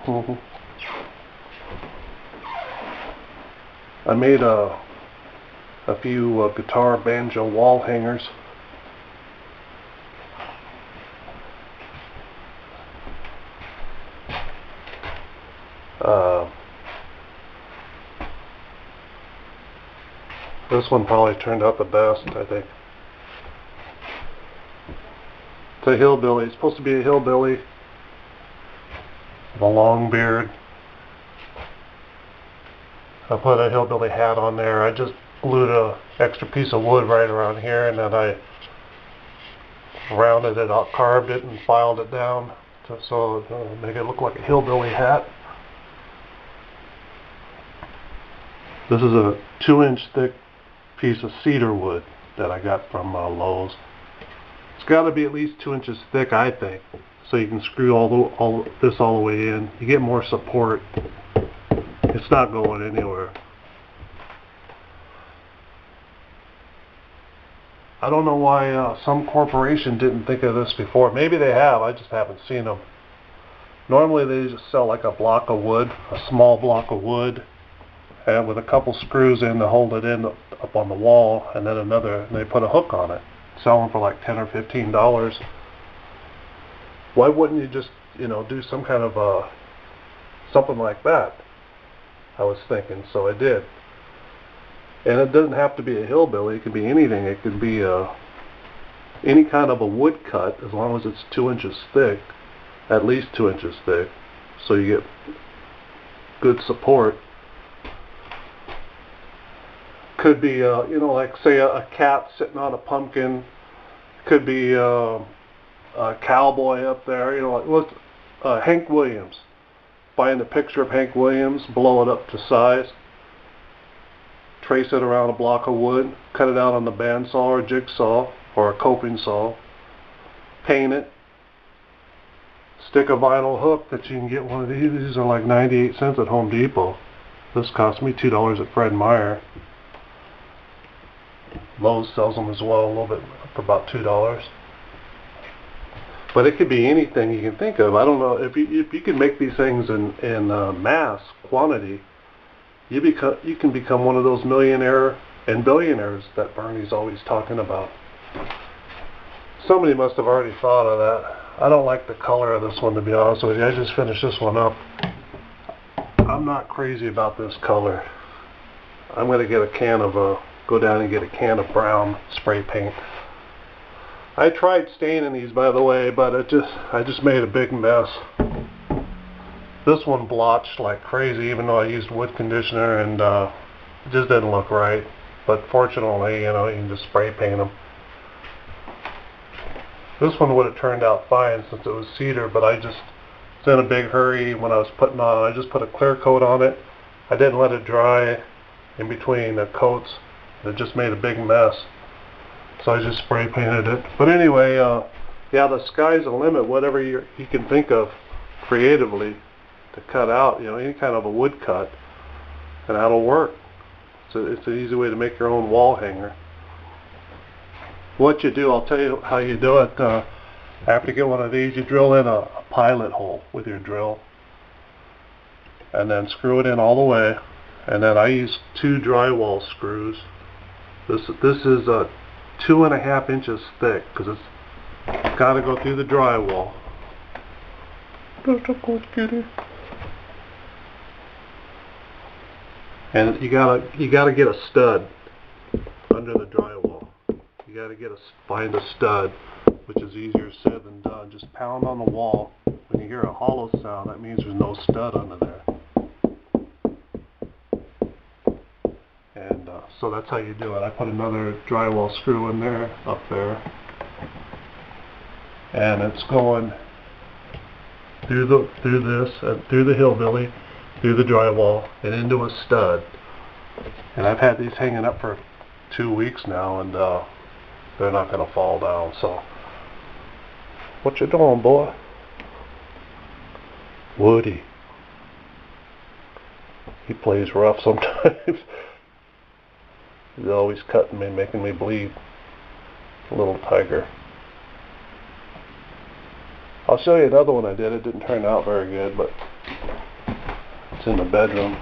Mhm. I made a few guitar banjo wall hangers. This one probably turned out the best, I think. It's a hillbilly. It's supposed to be a hillbilly with a long beard. I put a hillbilly hat on there. I just glued an extra piece of wood right around here, and then I rounded it out, carved it, and filed it down so it make it look like a hillbilly hat. This is a 2-inch thick piece of cedar wood that I got from Lowe's. It's got to be at least 2 inches thick, I think, so you can screw all the way in. You get more support. It's not going anywhere. I don't know why some corporation didn't think of this before. Maybe they have, I just haven't seen them. Normally they just sell like a block of wood, a small block of wood, and with a couple screws in to hold it in up on the wall, and then and they put a hook on it. Sell them for like $10 or $15. Why wouldn't you just, do some kind of something like that? I was thinking, so I did. And it doesn't have to be a hillbilly. It could be anything. It could be any kind of a wood cut, as long as it's 2 inches thick, at least 2 inches thick, so you get good support. Could be, like say a cat sitting on a pumpkin. Could be a cowboy up there. Like look, Hank Williams. Find a picture of Hank Williams, blow it up to size, trace it around a block of wood, cut it out on the bandsaw or jigsaw or a coping saw, paint it, stick a vinyl hook that you can get one of these. These are like 98 cents at Home Depot. This cost me $2 at Fred Meyer. Lowe's sells them as well, a little bit for about $2. But it could be anything you can think of. I don't know if you can make these things in mass quantity. You can become one of those millionaire and billionaires that Bernie's always talking about. Somebody must have already thought of that. I don't like the color of this one, to be honest with you. I just finished this one up. I'm not crazy about this color. I'm going to get go down and get a can of brown spray paint. I tried staining these, by the way, but I just made a big mess. This one blotched like crazy, even though I used wood conditioner, and it just didn't look right. But fortunately, you can just spray paint them. This one would have turned out fine since it was cedar, but I just was in a big hurry when I was putting on. I just put a clear coat on it. I didn't let it dry in between the coats. It just made a big mess. So I just spray painted it. But anyway, yeah, the sky's the limit. Whatever you can think of creatively to cut out, any kind of a wood cut, and that'll work. So it's an easy way to make your own wall hanger. What you do, I'll tell you how you do it. After you get one of these, you drill in a pilot hole with your drill, and then screw it in all the way. And then I use 2 drywall screws. This is 2.5 inches thick, because it's got to go through the drywall. And you gotta get a stud under the drywall. You gotta find a stud, which is easier said than done. Just pound on the wall. When you hear a hollow sound, that means there's no stud under there. And so that's how you do it. I put another drywall screw in there, up there, and it's going through the hillbilly, through the drywall, and into a stud. And I've had these hanging up for 2 weeks now, and they're not going to fall down. So, what you doing, boy? Woody. He plays rough sometimes. He's always cutting me, making me bleed. Little tiger. I'll show you another one I did. It didn't turn out very good, but It's in the bedroom.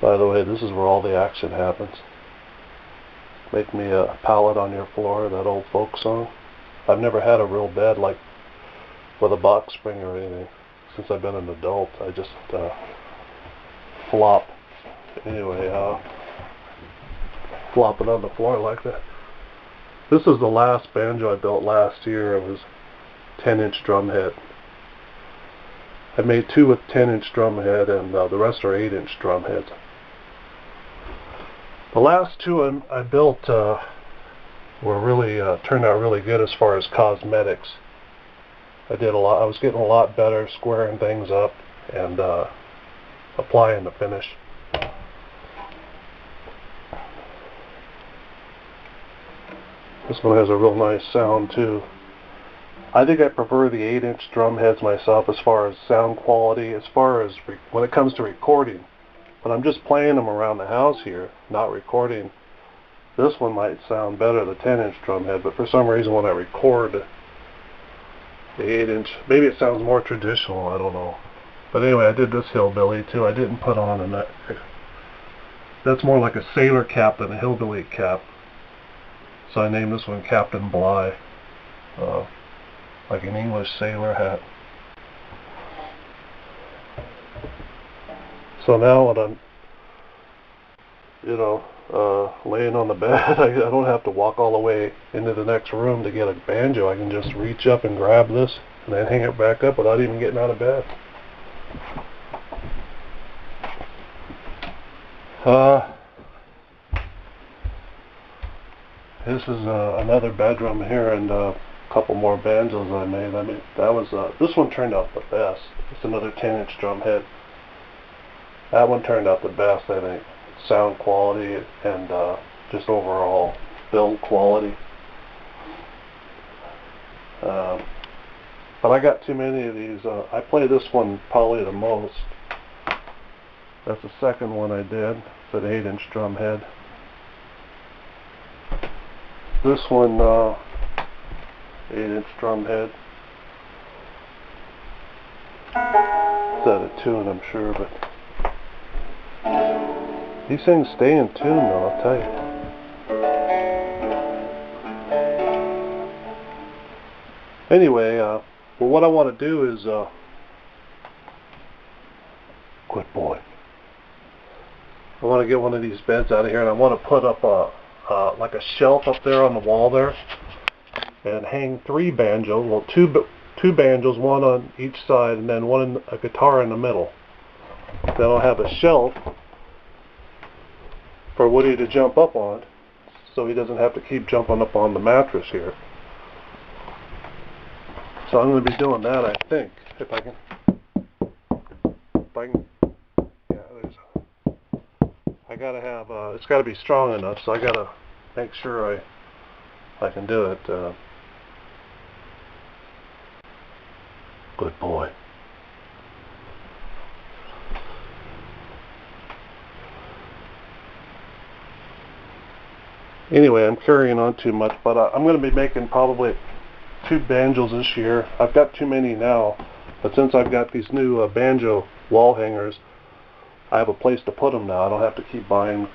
By the way, this is where all the action happens. Make me a pallet on your floor, that old folk song. I've never had a real bed like with a box spring or anything since I've been an adult. I just flop. Anyway, flop it on the floor like that. This is the last banjo I built last year. It was 10-inch drum head. I made 2 with 10-inch drum head, and the rest are 8-inch drum heads. The last 2 I built were really turned out really good as far as cosmetics. I did a lot. I was getting a lot better squaring things up and applying the finish. This one has a real nice sound too. I think I prefer the 8-inch drum heads myself as far as sound quality, as far as when it comes to recording. But I'm just playing them around the house here, not recording. This one might sound better, the 10-inch drum head, but for some reason when I record the 8-inch, maybe it sounds more traditional, I don't know. But anyway, I did this Hillbilly too. I didn't put on a neck. That's more like a sailor cap than a hillbilly cap. So I named this one Captain Bligh, like an English sailor hat. So now when I'm, laying on the bed, I don't have to walk all the way into the next room to get a banjo. I can just reach up and grab this and then hang it back up without even getting out of bed. This is another bedroom here, and a couple more banjos I made. That was this one turned out the best. It's another 10-inch drum head. That one turned out the best, I think. Sound quality and just overall build quality. But I got too many of these. I play this one probably the most. That's the second one I did. It's an 8-inch drum head. This one, 8-inch drum head. It's out of tune, I'm sure, but these things stay in tune, though, I'll tell you. Anyway, well, what I want to do is, good boy. I want to get one of these beds out of here, and I want to put up like a shelf up there on the wall there, and hang 3 banjos. Well, two banjos, one on each side, and then a guitar in the middle. Then I'll have a shelf for Woody to jump up on, so he doesn't have to keep jumping up on the mattress here. So I'm going to be doing that, I think, if I can. Yeah, I gotta have. It's got to be strong enough, so I gotta make sure I can do it. Good boy. Anyway, I'm carrying on too much, but I'm going to be making probably 2 banjos this year. I've got too many now, but since I've got these new banjo wall hangers, I have a place to put them now. I don't have to keep buying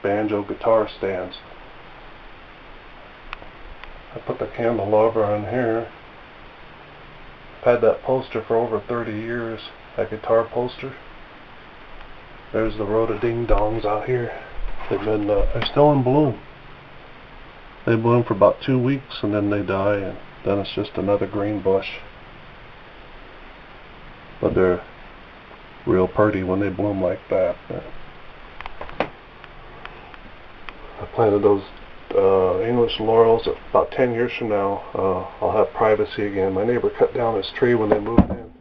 banjo guitar stands. I put the candle over on here. I've had that poster for over 30 years, that guitar poster. There's the rhododendrons out here. They're still in bloom. They bloom for about 2 weeks and then they die, and then it's just another green bush. But they're real pretty when they bloom like that. I planted those English laurels. About 10 years from now, I'll have privacy again. My neighbor cut down his tree when they moved in.